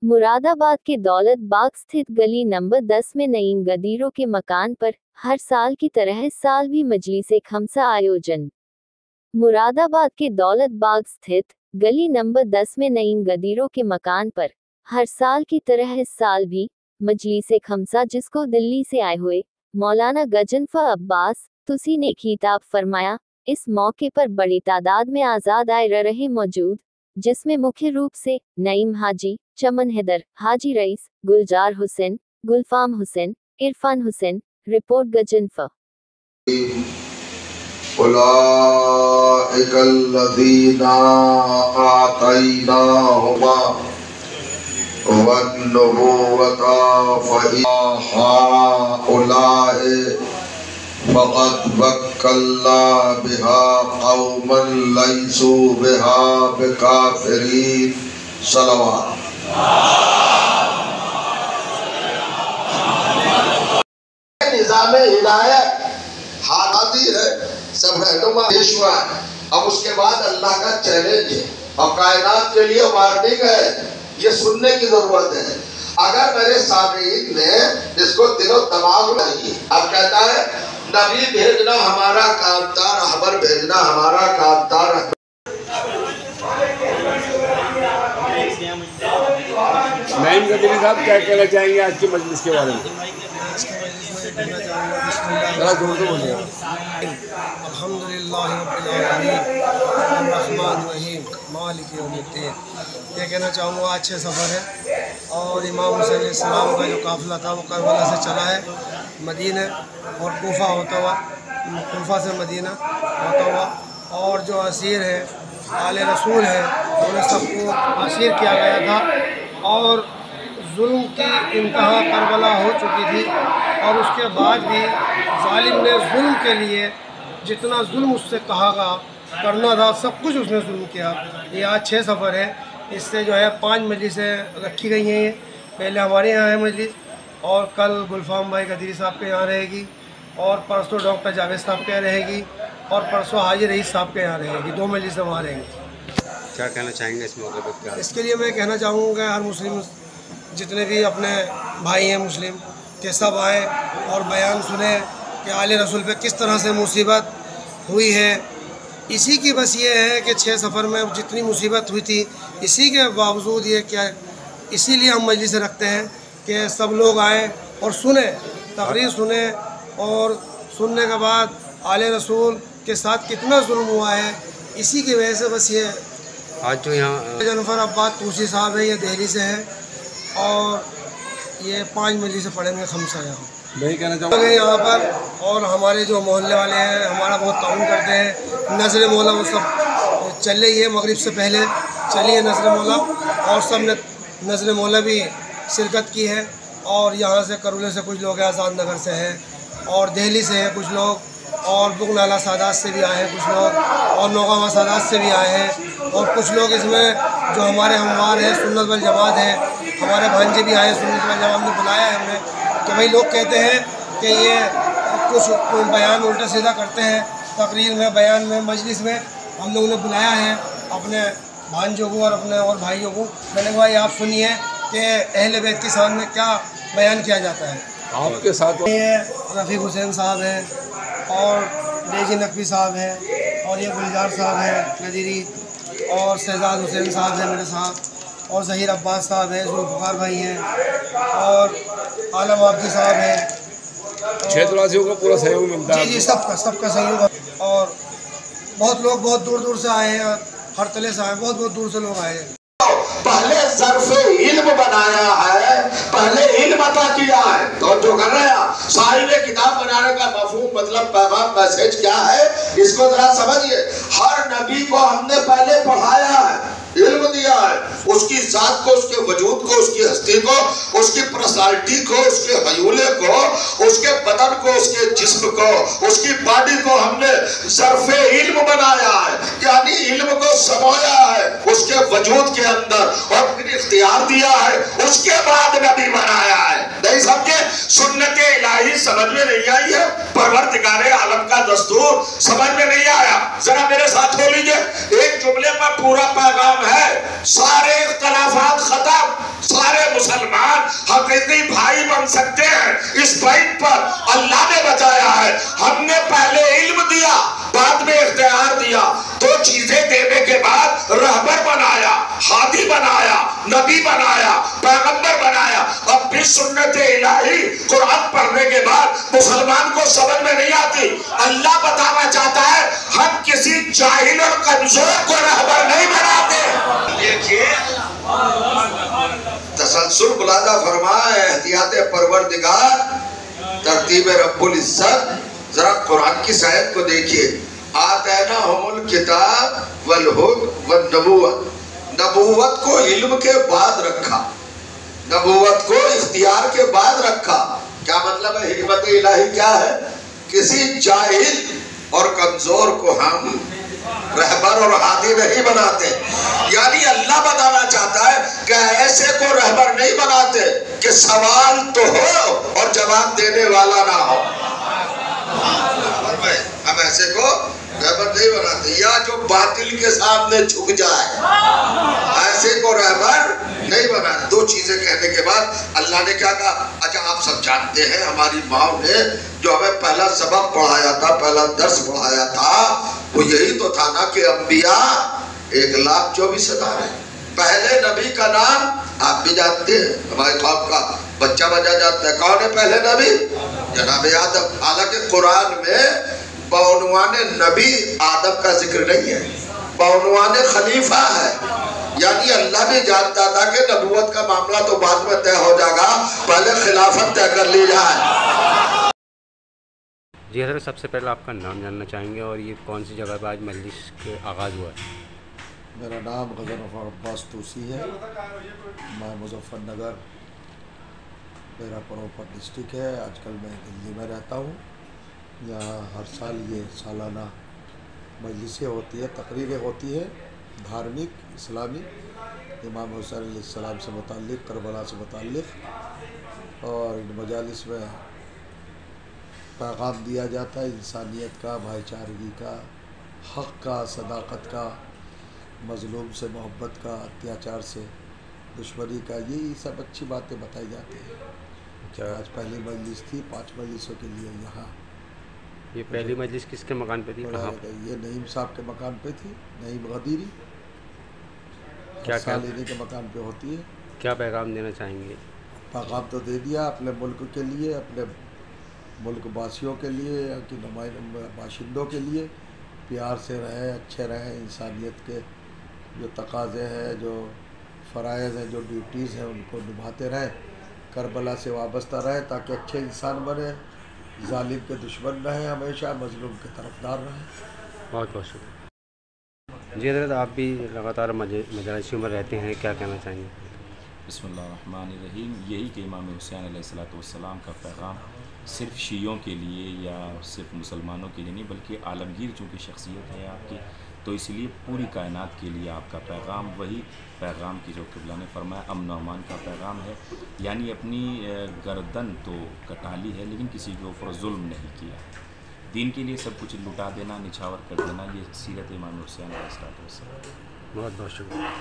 मुरादाबाद के दौलत बाग स्थित गली नंबर 10 में नईम गदीरों के मकान पर हर साल की तरह इस साल भी मजलिस खमसा आयोजन। मुरादाबाद के दौलत बाग स्थित गली नंबर 10 में नईम गदीरों के मकान पर हर साल की तरह इस साल भी मजलिस खमसा, जिसको दिल्ली से आए हुए मौलाना गजनफर अब्बास तुसी ने खिताब फरमाया। इस मौके पर बड़ी तादाद में आज़ाद आए रहे मौजूद, जिसमें मुख्य रूप से नईम हाजी, चमन हैदर, हाजी रईस, गुलजार हुसैन, गुलफाम हुसैन, इरफान हुसैन। रिपोर्ट गजनफर। उलाइकल्लज़ीना आतैनाहुमा वन्नुबुव्वता फहाउलाए फ़क़द वक्कलना बिहा क़ौमन लैसू बिहा बिकाफ़िरीन। सलवात। निज़ाम हिदायत हादी है, सब रहनुमा पेशवा है। अब उसके बाद अल्लाह का चैलेंज है और कायनात के लिए वार्निंग है, ये सुनने की जरूरत है। अगर मेरे सामीन ने इसको दिलो दिमाग में नहीं, अब कहता है नबी भेजना हमारा काम था, रहबर भेजना हमारा काम था। नईम गदीरी साहब क्या कहना चाहेंगे आज की मजलिस के बारे में? ज़रा जोर से बोलिए। अल्हम्दुलिल्लाह रब्बिल आलमीन अर्रहमानिर रहीम मालिक यौमिद्दीन। ये कहना चाहूँगा अच्छे सफ़र है और इमाम हुसैन इस्लाम का जो काफ़िला था वो करबला से चला है मदीना और कूफा होता हुआ, कूफा से मदीना होता हुआ, और जो असीर है आले रसूल है उन्हें सबको असीर किया गया था और जुल्म की इंतहा करबला हो चुकी थी। और उसके बाद भी जालिम ने जुल्म के लिए जितना जुल्म उससे कहा करना था सब कुछ उसने जुल्म किया। ये आज 6 सफ़र है, इससे जो है 5 मजलिसें रखी गई हैं। पहले हमारे यहाँ है मजलिस, और कल गुलफाम भाई गदीरी साहब के यहाँ रहेगी, और परसों डॉक्टर जावेद साहब के यहाँ रहेगी, और परसों हाजी रईस साहब के यहाँ रहेगी। 2 मजलिसें वहाँ रहेंगी। क्या कहना चाहेंगे इस मौके पर? इसके लिए मैं कहना चाहूँगा हर मुस्लिम जितने भी अपने भाई हैं मुस्लिम के सब आए और बयान सुने कि आले रसूल पे किस तरह से मुसीबत हुई है। इसी की बस ये है कि 6 सफ़र में जितनी मुसीबत हुई थी, इसी के बावजूद ये क्या, इसीलिए हम मजलिस रखते हैं कि सब लोग आएँ और सुने, तकरीर सुने, और सुनने के बाद आले रसूल के साथ कितना जुल्म हुआ है, इसी की वजह से बस ये आज जो यहाँ गजनफर अब्बास तुसी साहब है, ये दिल्ली से हैं और ये 5 मजलिस से पढ़ेंगे खमसा यहाँ। वही कहना चाहूँगा यहाँ पर, और हमारे जो मोहल्ले वाले हैं हमारा बहुत ताउन करते हैं। नज़र मौला वो सब चल रही है, मगरिब से पहले चली है नज़र मौला, और सब ने नज़र मौला भी शिरकत की है। और यहाँ से करुले से कुछ लोग हैं, आज़ाद नगर से हैं, और दिल्ली से हैं कुछ लोग, और बुगनाला सादात से भी आए हैं कुछ लोग, और नौगावा सादात से भी आए हैं, और कुछ लोग इसमें जो हमारे हमवार हैं सुन्नत वल जमात हैं, हमारे भांजे भी आए सुन्नत वल जमात ने बुलाया है हमें कि भाई लोग कहते हैं कि ये कुछ बयान उल्टा सीधा करते हैं तकरीर में, बयान में, मजलिस में। हम लोगों ने बुलाया है अपने भांजों को और अपने और भाइयों को। मैंने कहा भाई आप सुनिए कि अहले बैत की शान में क्या बयान किया जाता है। आपके साथ ये रफ़ीक हुसैन साहब हैं, और डेजी नकवी साहब हैं, और ये गुलजार साहब हैं गदीरी, और शहजाद हुसैन साहब हैं मेरे साथ, और ज़हीर अब्बास साहब हैं, जुल्फ़िकार भाई हैं, और आलम आब्दी साहब हैं। क्षेत्रवासियों का पूरा सहयोग मिलता है? जी, सबका सहयोग। और बहुत लोग बहुत दूर दूर से आए हैं, हर तले से आए, बहुत दूर से लोग आए हैं। पहले ज़र्फ़े इल्म बनाया है, पहले इल्म अता किया है। तो जो कर रहे हैं साहिब किताब बनाने का मफ़हूम, मतलब पैगाम, मैसेज क्या है, इसको जरा समझिए। हर नबी को हमने पहले पढ़ाया है, इल्म दिया है, उसकी जात को, उसके वजूद को, उसकी हस्ती को, उसकी पर्सनालिटी को, उसके हयूले को, उसके बदन को, उसके जिस्म को, उसकी बॉडी को हमने ज़र्फ़े इल्म बनाया है, यानी इल्म को समाया है उसके वजूद के अंदर और फिर इख्तियार दिया है, उसके बाद नबी बनाया है। नहीं समझे? सुन्नत इलाही समझ में नहीं आई है, परवरदिगारे आलम का दस्तूर समझ में नहीं आया। जरा मेरे साथ हो लीजिए, एक जुमले में पूरा पैगाम है, सारे इख्तलाफात खत्म, सारे बन सकते हैं, इस पॉइंट पर अल्लाह ने बताया है। हमने पहले इल्म दिया, बाद में इख्तियार दिया। दो चीजें देने के बाद रहबर बनाया, हादी बनाया, नबी बनाया, पैगंबर बनाया। अब भी सुन्नत इलाही कुरान पढ़ने के बाद मुसलमान को समझ में नहीं आती। अल्लाह बताना चाहता है हम किसी जाहिल और कमजोर को रहबर नहीं बनाते। देखिए तसलसल मुलाजा फरमाए, एहतियात परवरदिगार, तरतीब रब्बुल इज्जत। जरा कुरान की आयत को देखिए, आतैना हुमुल किताब वल हुक्म वन नबुव्वत। नबुव्वत को इल्म के बाद रखा, नबुव्वत को इख्तियार के बाद रखा। क्या मतलब है? हिकमत इलाही क्या है? किसी जाहिल और कमजोर को हम रहबर और हादी नहीं बनाते। यानी अल्लाह बताना चाहता है कि ऐसे को रहबर नहीं बनाते कि सवाल तो हो और जवाब देने वाला ना हो। हम ऐसे को रहबर नहीं बनाते, या जो बातिल के सामने झुक जाए, ऐसे को रहबर नहीं बनाते। दो चीजें कहने के बाद अल्लाह ने क्या कहा? अच्छा आप सब जानते हैं हमारी माँ ने जो हमें पहला सबक पढ़ाया था, पहला दर्स पढ़ाया था, वो यही तो था ना कि अंबिया 1,24,000 है। पहले नबी का नाम आप भी जानते हैं, हमारे ख्वाब का बच्चा बजा जाता है। कौन है पहले नबी? जनाब आदम। हालांकि कुरान में बौनवान नबी आदम का जिक्र नहीं है, बौनवान खलीफा है। यानी अल्लाह भी जानता था कि नबूवत का मामला तो बाद में तय हो जाएगा, पहले खिलाफत तय कर ली जाए। जी हज़रत, सबसे पहले आपका नाम जानना चाहेंगे और ये कौन सी जगह पर आज मजलिस के आगाज़ हुआ है? मेरा नाम गज़नफ़र अब्बास तूसी है। मैं मुज़फ़्फ़रनगर मेरा प्रॉपर डिस्ट्रिक्ट है। आजकल मैं दिल्ली में रहता हूँ। यहाँ हर साल ये सालाना मजलिसें होती है, तकरीरें होती है, धार्मिक इस्लामी, इमाम हुसैन अलैहिस्सलाम से मुताल्लिक़, करबला से मुताल्लिक़। और इन मजालिस में पैगाम दिया जाता है इंसानियत का, भाईचारगी का, हक़ का, सदाक़त का, मज़लूम से मोहब्बत का, अत्याचार से दुश्मनी का, यही सब अच्छी बातें बताई जाती हैं। अच्छा, आज पहली मजलिस थी 5 मजलिसों के लिए यहाँ। ये पहली मजलिस किसके मकान पे थी? कहाँ? ये नईम साहब के मकान पे थी, नईम गदीरी। क्या साल इन्हीं के मकान पे होती है। क्या पैगाम देना चाहेंगे? पैगाम तो दे दिया अपने मुल्क के लिए, अपने मुल्क वासियों के लिए, यहाँ की बाशिंदों के लिए प्यार से रहें, अच्छे रहें, इंसानियत के जो तकाज़े हैं, जो फ़राइज़ हैं, जो ड्यूटीज़ हैं, उनको निभाते रहें, करबला से वाबस्ता रहें ताकि अच्छे इंसान बने, जालिम के दुश्मन रहें, हमेशा मज़लूम के तरफदार रहें। बहुत बहुत शुक्रिया। जी हज़रत, आप भी लगातार मजलिसों में रहते हैं, क्या कहना चाहेंगे? बिस्मिल्लाहिर्रहमानिर्रहीम। यही कि इमाम हुसैन अलैहिस्सलाम का पैगाम सिर्फ़ शीयों के लिए या सिर्फ मुसलमानों के लिए नहीं, बल्कि आलमगीर चूँकि शख्सियत है आपकी, तो इसलिए पूरी कायनात के लिए आपका पैगाम वही पैगाम की जो क़िबला ने फरमाया अमन व अमान का पैगाम है। यानी अपनी गर्दन तो कटा ली है लेकिन किसी के ऊपर जुल्म नहीं किया। दीन के लिए सब कुछ लुटा देना, निछावर कर देना, ये सीरत इमाम हुसैन अलैहिस्सलाम। बहुत बहुत शुक्रिया।